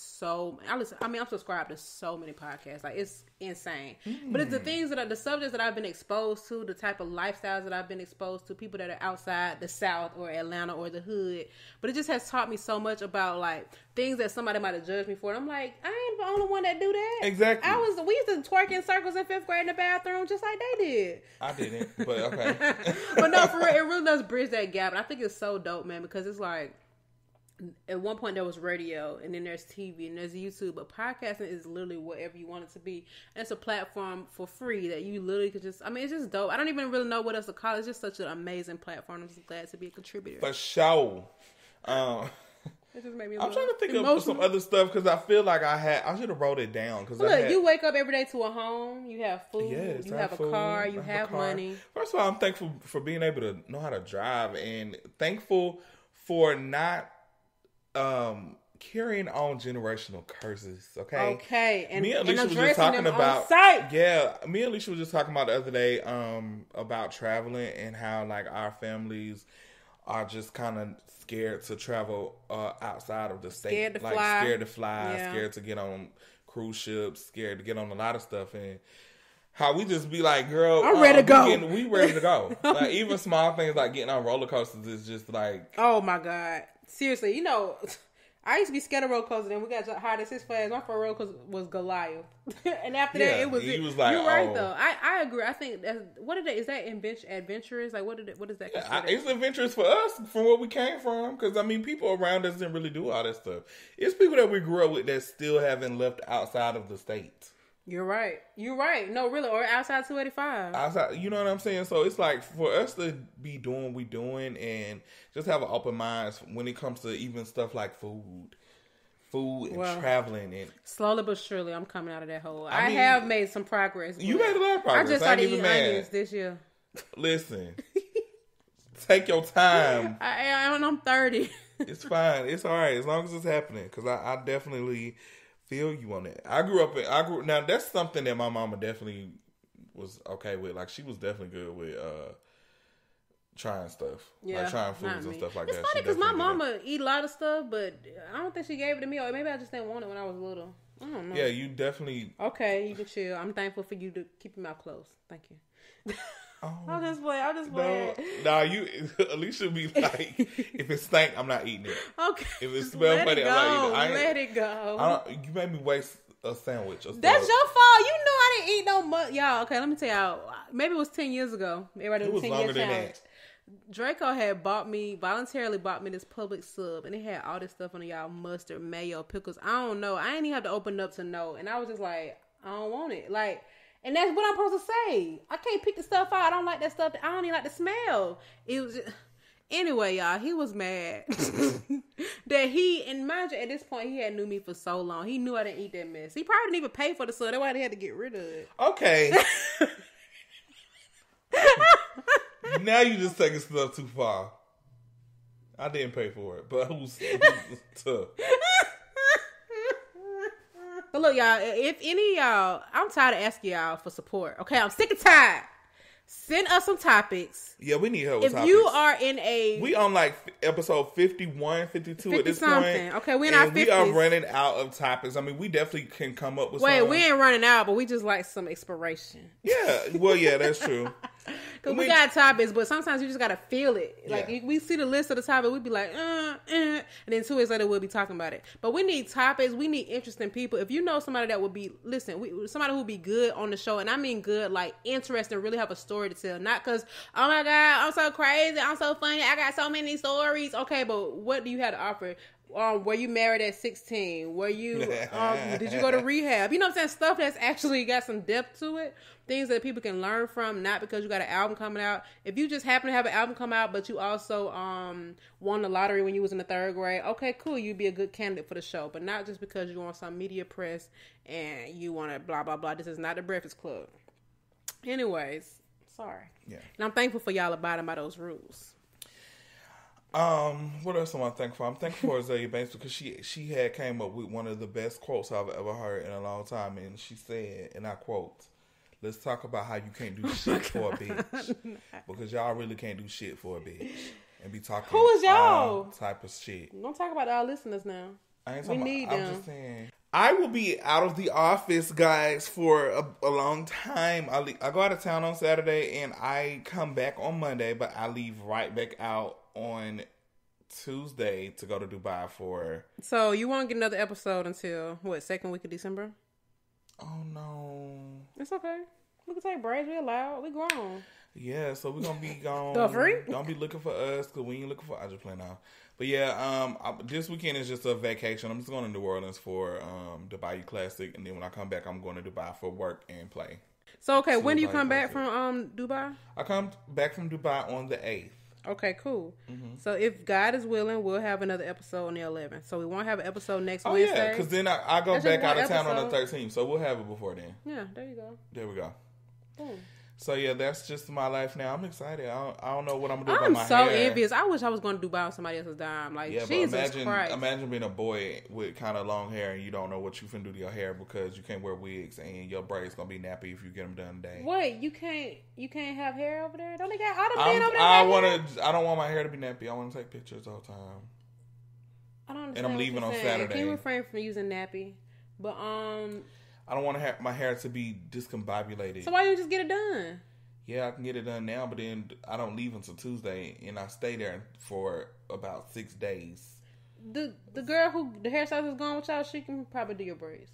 I'm subscribed to so many podcasts. Like, it's insane. But it's the things the subjects that I've been exposed to, the type of lifestyles that I've been exposed to, people that are outside the South or Atlanta or the hood. But it just has taught me so much about, like, things that somebody might have judged me for. And I'm like, I ain't the only one that do that. Exactly. We used to twerk in circles in 5th grade in the bathroom just like they did. I didn't, but okay. But no, for real, it really does bridge that gap. And I think it's so dope, man, because it's like, at one point there was radio, and then there's TV, and there's YouTube, but podcasting is literally whatever you want it to be. And it's a platform for free that you literally could just, it's just dope. I don't even really know what else to call it. It's just such an amazing platform. I'm just glad to be a contributor. For sure. It just made me I'm trying to think of some other stuff because I feel like I should have wrote it down. Look, you wake up every day to a home, you have food, yes, you have a car, you have money. First of all, I'm thankful for being able to know how to drive, and thankful for not carrying on generational curses. Okay. And me and Alicia was just talking about me and Alicia was just talking about the other day about traveling and how like our families are just kind of scared to travel outside of the state. Scared to fly, scared to get on cruise ships, scared to get on a lot of stuff, and how we just be like, girl, I'm ready to go. We ready to go. Like, even small things like getting on roller coasters is just like, oh my God. Seriously, I used to be scared of roller coasters, and we got hired at Six Flags. My first roller coaster was Goliath, and after that, it was. He was like, you're right though. I agree. I think is that adventurous? Like, what is that? It's adventurous for us from where we came from, because people around us didn't really do all that stuff. It's people that we grew up with that still haven't left outside of the state. You're right. No, really, or outside 285. Outside, you know what I'm saying? So it's like for us to be doing what we doing and just have an open mind when it comes to even stuff like food and traveling. And slowly but surely, I'm coming out of that hole. I have made some progress. You made a lot of progress. I just started eating onions this year. Listen, take your time. I'm 30. It's fine. It's all right as long as it's happening, because I definitely feel you on that. Now that's something that my mama definitely was okay with. Like, she was definitely good with trying stuff. Yeah, like trying foods and stuff like that. It's funny because my mama eat a lot of stuff, but I don't think she gave it to me, or maybe I just didn't want it when I was little. I don't know. Yeah, you definitely. Okay, you can chill. I'm thankful for you to keep your mouth closed. Thank you. Oh, I'll just play. No, you Alicia be like, if it stank, I'm not eating it. Okay. If it smells funny, I'm not eating it. Let it go. You made me waste a sandwich. That's your fault. You know I didn't eat no much. Y'all, okay, let me tell y'all. Maybe it was 10 years ago. Everybody did a 10-year challenge. Draco had voluntarily bought me this Publix sub, and it had all this stuff on it, y'all. Mustard, mayo, pickles. I don't know. I ain't even have to open it up to know. And I was just like, I don't want it. Like, and that's what I'm supposed to say. I can't pick the stuff out. I don't like that stuff. I don't even like the smell. It was just... Anyway, y'all, he was mad that and mind you, at this point, he had knew me for so long. He knew I didn't eat that mess. He probably didn't even pay for the sub. That's why they had to get rid of it. Okay. Now you just taking stuff too far. I didn't pay for it, but who's tough? But look, y'all, if any of y'all, I'm tired of asking y'all for support. Okay, I'm sick and tired. Send us some topics. Yeah, we need help with topics. If you are in a... We on like episode 51, 52 at this something. point. Okay, we're in our 50s. We are running out of topics. I mean, we definitely can come up with some. Wait, we ain't running out, but we just like some inspiration. Yeah, well, yeah, that's true. Because we got topics, but sometimes you just got to feel it. Like, we see the list of the topics, we be like, and then 2 weeks later, we'll be talking about it. But we need topics. We need interesting people. If you know somebody that would be, somebody who would be good on the show, and I mean good, like interesting, really have a story to tell. Not because, oh my God, I'm so crazy, I'm so funny, I got so many stories. Okay, but what do you have to offer? Were you married at 16? Were you, did you go to rehab? You know what I'm saying? Stuff that's actually got some depth to it. Things that people can learn from, not because you got an album coming out. If you just happen to have an album come out, but you also won the lottery when you was in the 3rd grade, okay, cool, you'd be a good candidate for the show. But not just because you want some media press and you want to blah, blah, blah. This is not the Breakfast Club. Anyways, sorry. Yeah. And I'm thankful for y'all abiding by those rules. What else am I thankful for? I'm thankful for Azalea Banks because she had came up with one of the best quotes I've ever heard in a long time, and she said, and I quote, "Let's talk about how you can't do shit for a bitch because y'all really can't do shit for a bitch and be talking who is y'all type of shit." Don't talk about our listeners now. I ain't talking about, I'm just saying. I will be out of the office, guys, for a long time. I go out of town on Saturday and I come back on Monday, but I leave right back out on Tuesday to go to Dubai for... So you won't get another episode until, what, 2nd week of December? Oh, no. It's okay. We can take breaks. We allowed. We grown. Yeah, so we're going to be gone. The free? Don't be looking for us because we ain't looking for... I just play now. But yeah, this weekend is just a vacation. I'm just going to New Orleans for the Bayou Classic. And then when I come back, I'm going to Dubai for work and play. So, okay, when do you come back from Dubai? I come back from Dubai on the 8th. Okay, cool. Mm-hmm. So if God is willing, we'll have another episode on the 11th. So we won't have an episode next Wednesday. Oh, yeah, because then I go back out of town on the 13th. So we'll have it before then. Yeah, there you go. There we go. Boom. So yeah, that's just my life now. I'm excited. I don't know what I'm gonna do about my hair. I'm so envious. I wish I was going to Dubai on somebody else's dime. Like, yeah, Jesus Christ. Imagine being a boy with kind of long hair and you don't know what you finna do to your hair because you can't wear wigs and your braid's gonna be nappy if you get them done today. Wait, you can't have hair over there? Don't they got all the men over there? I don't want my hair to be nappy. I want to take pictures all the time. I don't understand. And I'm leaving on Saturday. Can you refrain from using nappy? But I don't want my hair to be discombobulated. So why don't you just get it done? Yeah, I can get it done now, but then I don't leave until Tuesday, and I stay there for about 6 days. The girl who the hairstylist is going with y'all, she can probably do your braids.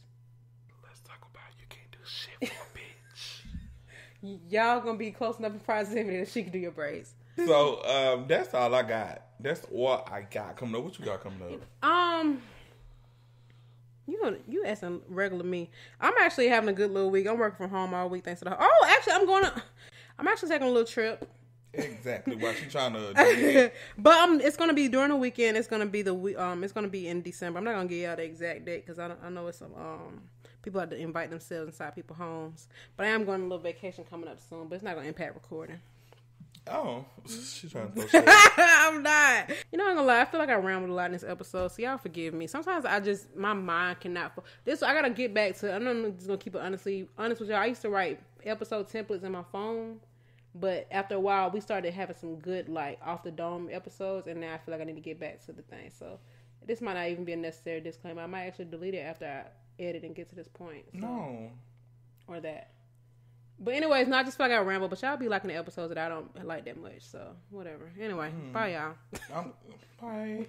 Let's talk about you can't do shit for a bitch. Y'all gonna be close enough in proximity that she can do your braids. So that's all I got. That's what I got coming up. What you got coming up? You asking regular me. I'm actually having a good little week. I'm working from home all week thanks to actually I'm actually taking a little trip. Exactly what she's trying to do. But it's gonna be during the weekend. It's gonna be it's gonna be in December. I'm not gonna give y'all the exact date because I know it's some people have to invite themselves inside people's homes. But I am going on a little vacation coming up soon. But it's not gonna impact recording. Oh, she's trying to throw shit. I'm not. You know, I'm gonna lie. I feel like I rambled a lot in this episode, so y'all forgive me. Sometimes my mind cannot. I gotta get back to. I'm just gonna keep it honest with y'all. I used to write episode templates in my phone, but after a while, we started having some good like off the dome episodes, and now I feel like I need to get back to the thing. So this might not even be a necessary disclaimer. I might actually delete it after I edit and get to this point. So. No, or that. But anyways, not just feel like I ramble, but y'all be liking the episodes that I don't like that much. So, whatever. Anyway, bye, y'all. Bye.